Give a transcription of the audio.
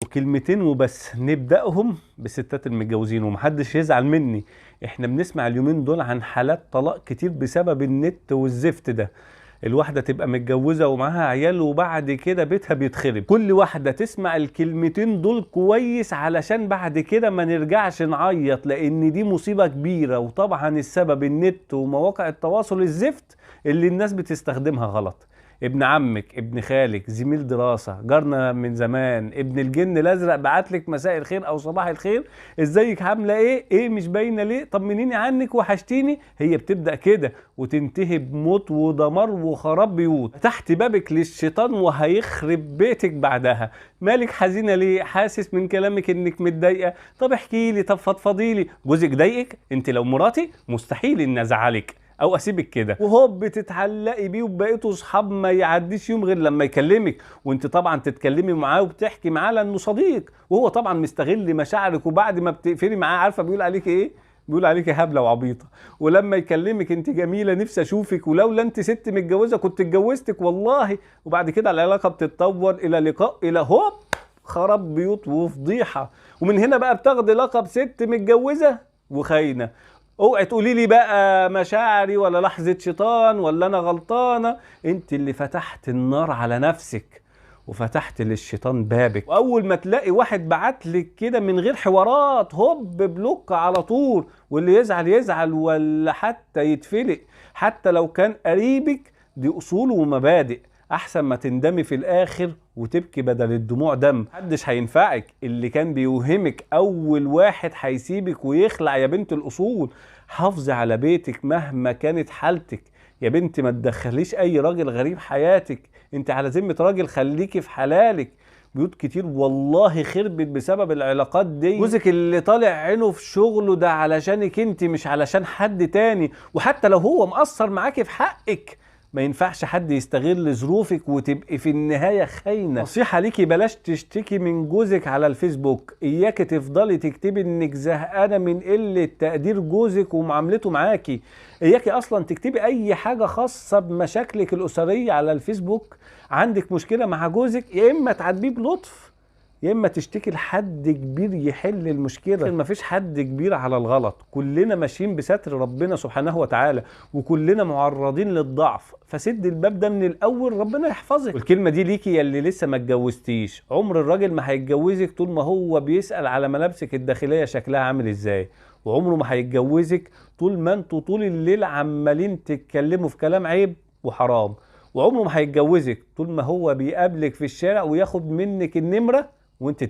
وكلمتين وبس نبدأهم بالستات المتجوزين ومحدش يزعل مني. احنا بنسمع اليومين دول عن حالات طلاق كتير بسبب النت والزفت ده. الواحدة تبقى متجوزة ومعاها عيال وبعد كده بيتها بيتخرب. كل واحدة تسمع الكلمتين دول كويس علشان بعد كده ما نرجعش نعيط، لان دي مصيبة كبيرة، وطبعا السبب النت ومواقع التواصل الزفت اللي الناس بتستخدمها غلط. ابن عمك، ابن خالك، زميل دراسة، جارنا من زمان، ابن الجن الازرق بعتلك مساء الخير او صباح الخير، ازيك عامله ايه مش باينه ليه، طمنيني عنك وحشتيني. هي بتبدا كده وتنتهي بموت ودمار وخراب بيوت. تحت بابك للشيطان وهيخرب بيتك بعدها. مالك حزينه ليه؟ حاسس من كلامك انك متضايقه. طب احكي لي، طب فضفضي لي. جوزك ضايقك؟ انت لو مراتي مستحيل ان ازعلك او اسيبك كده، وهوب بتتعلقي بيه وبقيتوا صحاب ما يعديش يوم غير لما يكلمك، وانت طبعا تتكلمي معاه وبتحكي معاه لانه صديق، وهو طبعا مستغل مشاعرك، وبعد ما بتقفلي معاه عارفه بيقول عليك ايه؟ بيقول عليك هبله وعبيطه. ولما يكلمك انت جميله نفسي اشوفك، ولولا انت ست متجوزه كنت اتجوزتك والله. وبعد كده العلاقه بتتطور الى لقاء، الى هوب خراب بيوت وفضيحه. ومن هنا بقى بتاخدي لقب ست متجوزه وخاينه. اوعي تقولي لي بقى مشاعري ولا لحظة شيطان ولا انا غلطانة. انت اللي فتحت النار على نفسك وفتحت للشيطان بابك. واول ما تلاقي واحد بعتلك كده من غير حوارات هوب بلوك على طول، واللي يزعل يزعل ولا حتى يتفلق حتى لو كان قريبك. دي اصول ومبادئ، احسن ما تندمي في الاخر وتبكي بدل الدموع دم. محدش هينفعك، اللي كان بيوهمك اول واحد هيسيبك ويخلع. يا بنت الاصول حافظي على بيتك مهما كانت حالتك. يا بنت ما تدخليش اي راجل غريب حياتك، انت على ذمة راجل خليكي في حلالك. بيوت كتير والله خربت بسبب العلاقات دي. جوزك اللي طالع عينه في شغله ده علشانك انت مش علشان حد تاني، وحتى لو هو مقصر معاكي في حقك ما ينفعش حد يستغل ظروفك وتبقي في النهاية خاينة. نصيحة ليكي بلاش تشتكي من جوزك على الفيسبوك. اياكي تفضلي تكتبي انك زهقانة من قلة تقدير جوزك ومعاملته معاكي. اياكي اصلا تكتبي اي حاجة خاصة بمشاكلك الاسرية على الفيسبوك. عندك مشكلة مع جوزك يا اما تعاتبيه بلطف يا اما تشتكي لحد كبير يحل المشكله. مفيش حد كبير على الغلط، كلنا ماشيين بستر ربنا سبحانه وتعالى، وكلنا معرضين للضعف. فسد الباب ده من الاول ربنا يحفظك. والكلمه دي ليكي يا اللي لسه ما اتجوزتيش. عمر الراجل ما هيتجوزك طول ما هو بيسال على ملابسك الداخليه شكلها عامل ازاي، وعمره ما هيتجوزك طول ما انتوا طول الليل عمالين تتكلموا في كلام عيب وحرام. وعمره ما هيتجوزك طول ما هو بيقابلك في الشارع وياخد منك النمره وانت